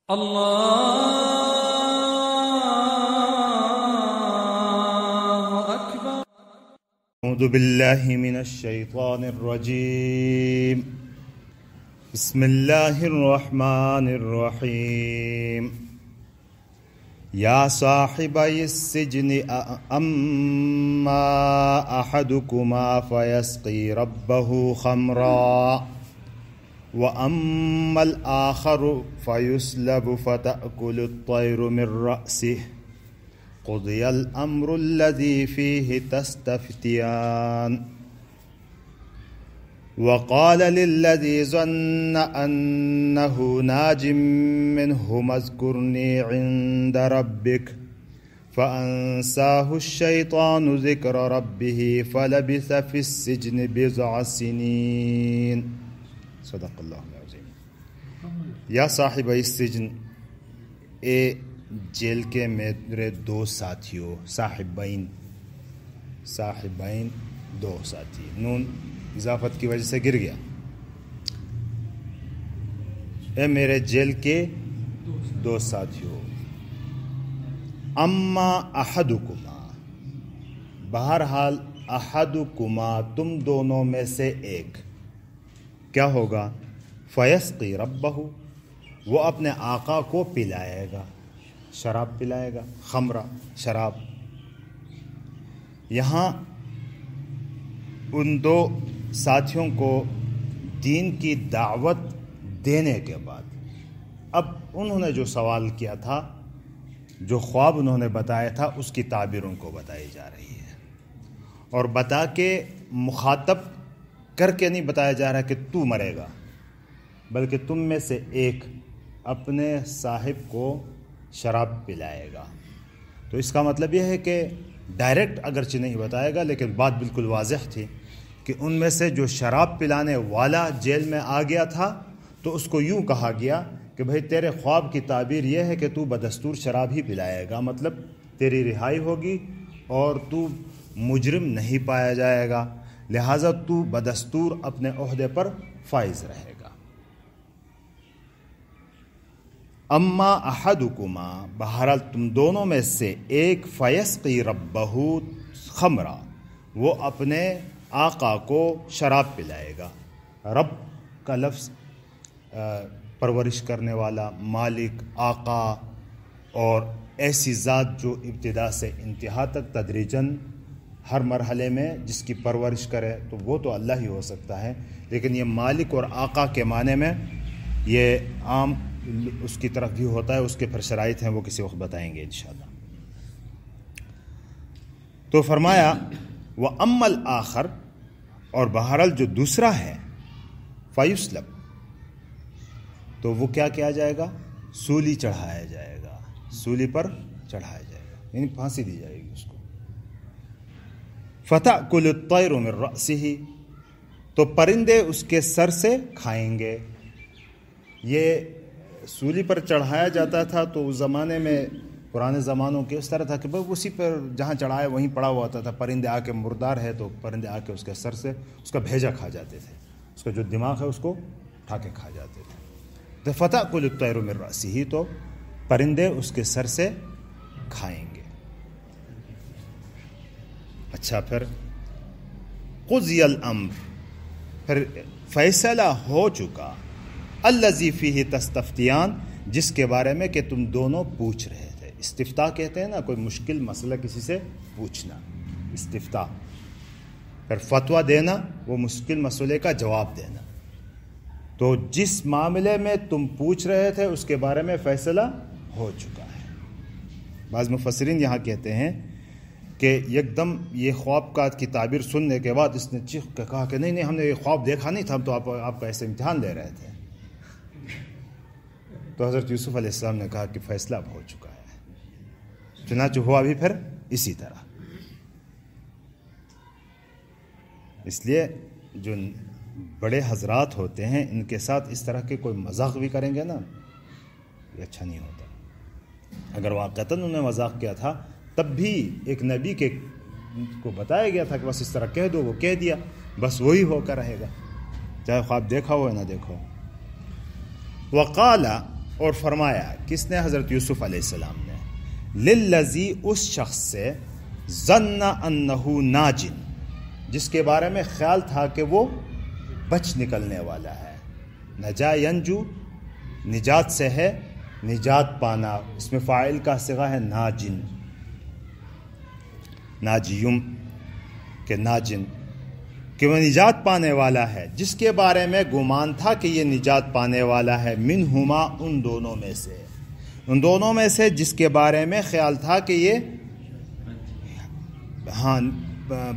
الله أكبر. أعوذ بالله من الشيطان الرجيم. بسم الله الرحمن الرحيم. يا صاحبي السجن أما أحدكما فيسقي ربه خمرا وأما الآخر فيسلب فتأكل الطير من رأسه قضي الأمر الذي فيه تستفتيان وقال للذي ظن أنه ناج منهما اذكرني عند ربك فأنساه الشيطان ذكر ربه فلبث في السجن بضع سنين. صدق اللہ العظیم. یا صاحب السجن، اے جیل کے میرے دو ساتھیوں. صاحبین دو ساتھی، نون اضافت کی وجہ سے گر گیا. اے میرے جیل کے دو ساتھیوں. اما احدکما، بہرحال احدکما تم دونوں میں سے ایک کیا ہوگا؟ فیسقی ربہ، وہ اپنے آقا کو پلائے گا، شراب پلائے گا. خمرہ شراب. یہاں ان دو ساتھیوں کو دین کی دعوت دینے کے بعد اب انہوں نے جو سوال کیا تھا، جو خواب انہوں نے بتایا تھا، اس کی تعبیر ان کو بتائی جا رہی ہے. اور بتا کے مخاطب کر کے نہیں بتایا جا رہا کہ تو مرے گا، بلکہ تم میں سے ایک اپنے صاحب کو شراب پلائے گا. تو اس کا مطلب یہ ہے کہ ڈائریکٹ اگرچہ نہیں بتائے گا، لیکن بات بالکل واضح تھی کہ ان میں سے جو شراب پلانے والا جیل میں آ گیا تھا تو اس کو یوں کہا گیا کہ بھئی تیرے خواب کی تعبیر یہ ہے کہ تو بدستور شراب ہی پلائے گا، مطلب تیری رہائی ہوگی اور تو مجرم نہیں پایا جائے گا، لہٰذا تو بدستور اپنے عہدے پر فائز رہے گا. اما احدکما، بہرحال تم دونوں میں سے ایک، فیسقی ربہ خمرا، وہ اپنے آقا کو شراب پلائے گا. رب کا لفظ پرورش کرنے والا، مالک، آقا، اور ایسی ذات جو ابتدا سے انتہا تک تدریجاً ہر مرحلے میں جس کی پرورش کرے، تو وہ تو اللہ ہی ہو سکتا ہے. لیکن یہ مالک اور آقا کے معنی میں یہ عام اس کی طرف بھی ہوتا ہے. اس کے پھر شرائط ہیں، وہ کسی وقت بتائیں گے انشاءاللہ. تو فرمایا وَأَمَّا الْآخَرُ، اور بہرحال جو دوسرا ہے، فَيُسْلَبُ، تو وہ کیا کیا جائے گا؟ سولی چڑھایا جائے گا، سولی پر چڑھایا جائے گا، یعنی پھانسی دی جائے گی اس کو. فَتَأْكُلُ الطَّيْرُ مِنْ رَأْسِهِ، تو پرندے اس کے سر سے کھائیں گے. یہ سولی پر چڑھایا جاتا تھا تو اس زمانے میں، پرانے زمانوں کے اس طرح تھا کہ بس اسی پر جہاں چڑھایا وہیں پڑا ہوا ہوتا تھا. پرندے آ کے، مردار ہے تو پرندے آ کے اس کے سر سے اس کا بھیجا کھا جاتے تھے، اس کا جو دماغ ہے اس کو اٹھا کے کھا جاتے تھے. تو فَتَأْكُلُ الطَّيْرُ مِنْ رَأْسِهِ، تو پرندے اس کے سر سے کھائیں گے. اچھا، پھر قُضِيَ الْأَمْرُ، پھر فیصلہ ہو چکا، الَّذِي فِيهِ تَسْتَفْتِيَانِ، جس کے بارے میں کہ تم دونوں پوچھ رہے تھے. استفتاء کہتے ہیں نا، کوئی مشکل مسئلہ کسی سے پوچھنا، استفتاء. پھر فتویٰ دینا، وہ مشکل مسئلے کا جواب دینا. تو جس معاملے میں تم پوچھ رہے تھے اس کے بارے میں فیصلہ ہو چکا ہے. بعض مفسرین یہاں کہتے ہیں کہ یک دم یہ خواب کی تعبیر سننے کے بعد اس نے چیخ کے کہا کہ نہیں ہم نے یہ خواب دیکھا نہیں تھا، ہم تو آپ کا ایسے امتحان لے رہے تھے. تو حضرت یوسف علیہ السلام نے کہا کہ فیصلہ اب ہو چکا ہے. چنانچہ ہوا بھی پھر اسی طرح. اس لیے جو بڑے حضرات ہوتے ہیں ان کے ساتھ اس طرح کے کوئی مذاق بھی کریں گے نا، یہ اچھا نہیں ہوتا. اگر واقعتاً انہوں نے مذاق کیا تھا تب بھی ایک نبی کو بتایا گیا تھا کہ بس اس طرح کہہ دو، وہ کہہ دیا، بس وہی ہو کر رہے گا، چاہے خواب دیکھا ہو یا نہ دیکھا ہو. وقال، اور فرمایا کس نے؟ حضرت یوسف علیہ السلام نے، للذی اس شخص سے، ظن انہ ناجن جس کے بارے میں خیال تھا کہ وہ بچ نکلنے والا ہے۔ نجا ینجو نجات سے ہے، نجات پانا، اس میں فاعل کا صیغہ ہے ناجن، ناجیم کہ ناجن، کہ وہ نجات پانے والا ہے، جس کے بارے میں گمان تھا کہ یہ نجات پانے والا ہے، منہما ان دونوں میں سے، ان دونوں میں سے جس کے بارے میں خیال تھا کہ یہ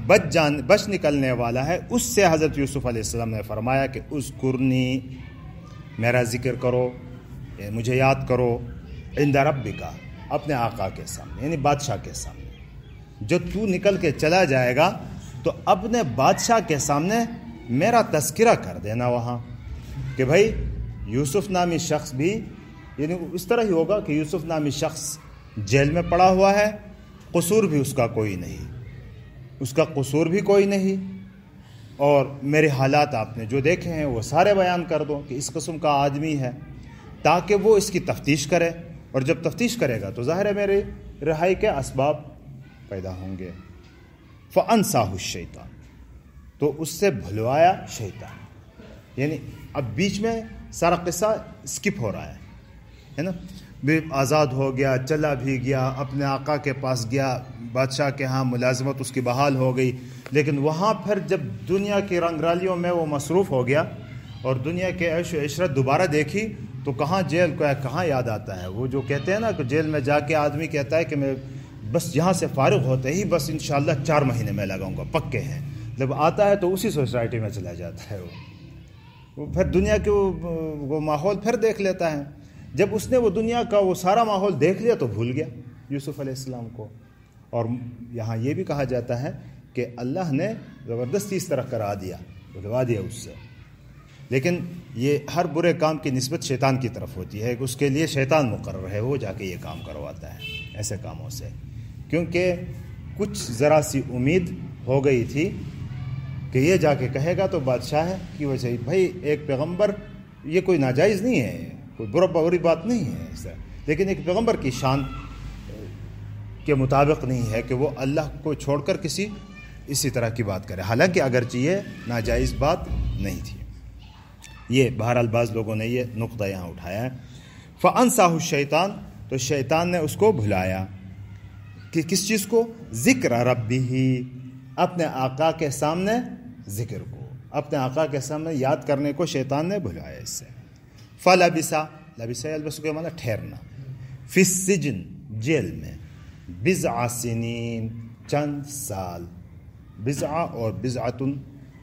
بچ نکلنے والا ہے، اس سے حضرت یوسف علیہ السلام نے فرمایا کہ اذکرنی، میرا ذکر کرو، مجھے یاد کرو، عند ربک، اپنے آقا کے سامنے، یعنی بادشاہ کے سامنے، جو تو نکل کے چلا جائے گا تو اپنے بادشاہ کے سامنے میرا تذکرہ کر دینا وہاں، کہ بھائی یوسف نامی شخص بھی، یعنی اس طرح ہی ہوگا کہ یوسف نامی شخص جیل میں پڑا ہوا ہے، قصور بھی اس کا کوئی نہیں، اس کا قصور بھی کوئی نہیں، اور میرے حالات آپ نے جو دیکھے ہیں وہ سارے بیان کر دو کہ اس قسم کا آدمی ہے، تاکہ وہ اس کی تفتیش کرے، اور جب تفتیش کرے گا تو ظاہر ہے میری رہائی کے اسباب پیدا ہوں گے۔ فَأَنْسَاهُ الشَّيْطَانُ، تو اس سے بھلوایا شیطان، یعنی اب بیچ میں سارا قصہ سکپ ہو رہا ہے نا، آزاد ہو گیا، چلا بھی گیا، اپنے آقا کے پاس گیا، بادشاہ کے ہاں ملازمت اس کی بحال ہو گئی، لیکن وہاں پھر جب دنیا کی رنگرالیوں میں وہ مصروف ہو گیا اور دنیا کے عیش و عشرت دوبارہ دیکھی تو کہاں جیل کو کہاں یاد آتا ہے۔ وہ جو کہتے ہیں نا کہ جیل میں جا کے آدمی کہتا ہے کہ میں بس یہاں سے فارغ ہوتے ہی بس انشاءاللہ 4 مہینے میں لگاؤں گا، پکے ہیں، جب آتا ہے تو اسی سوسائٹی میں چلا جاتا ہے، وہ پھر دنیا کے وہ ماحول پھر دیکھ لیتا ہے۔ جب اس نے وہ دنیا کا وہ سارا ماحول دیکھ لیا تو بھول گیا یوسف علیہ السلام کو، اور یہاں یہ بھی کہا جاتا ہے کہ اللہ نے زبردستی اس طرح کرا دیا، بھلوا دیا اس سے، لیکن یہ ہر برے کام کی نسبت شیطان کی طرف ہوتی ہے کہ اس کے لیے شیطان مقرر ہے، وہ جا کے یہ کام کرواتا ہے ایسے کاموں سے، کیونکہ کچھ ذرا سی امید ہو گئی تھی کہ یہ جا کے کہے گا تو بادشاہ کی وجہ سے، بھائی ایک پیغمبر یہ کوئی ناجائز نہیں ہے، کوئی بری بات نہیں ہے ایسا، لیکن ایک پیغمبر کی شان کے مطابق نہیں ہے کہ وہ اللہ کو چھوڑ کر اسی طرح کی بات کرے، حالانکہ اگرچہ یہ ناجائز بات نہیں تھی۔ یہ بہرحال بعض لوگوں نے یہ نقطہ یہاں اٹھایا ہے۔ فَأَنْسَاهُ الشَّيْطَانُ، تو شیطان نے اس کو بھلایا، کہ کس چیز کو؟ ذکر ربہ، اپنے آقا کے سامنے ذکر کو، اپنے آقا کے سامنے یاد کرنے کو شیطان نے بھلایا اس سے۔ فَلَبِسَ يَلْبَسُ کے معنی ٹھہرنا، فِي السِّجْنِ، جیل میں، بِضْعَ سِنِينَ، چند سال، بِضْعَ اور بِضْعَةٌ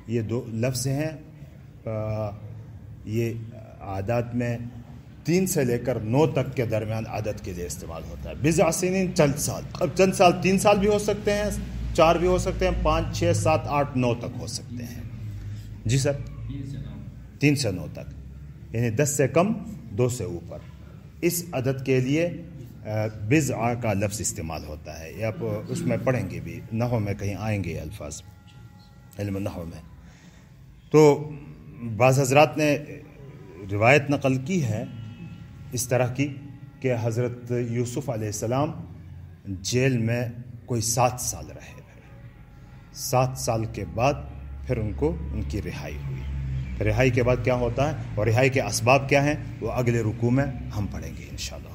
یہ 2 لفظ ہیں، یہ عادات میں 3 سے لے کر 9 تک کے درمیان عدد کے لیے استعمال ہوتا ہے۔ بِضْعَ سِنِينَ، چند سال، اب چند سال 3 سال بھی ہو سکتے ہیں، 4 بھی ہو سکتے ہیں، 5 6 7 8 9 تک ہو سکتے ہیں۔ جی سر، 3 سے 9 تک، یعنی 10 سے کم 2 سے اوپر، اس عدد کے لیے بِضْعَ کا لفظ استعمال ہوتا ہے، یہ آپ اس میں پڑھیں گے بھی، نحو میں کہیں آئیں گے الفاظ، علم نحو میں۔ تو بعض حضرات نے روایت نقل کی ہے اس طرح کی کہ حضرت یوسف علیہ السلام جیل میں کوئی 7 سال رہے، 7 سال کے بعد پھر ان کی رہائی ہوئی۔ رہائی کے بعد کیا ہوتا ہے اور رہائی کے اسباب کیا ہیں وہ اگلے رکوع میں ہم پڑھیں گے انشاءاللہ۔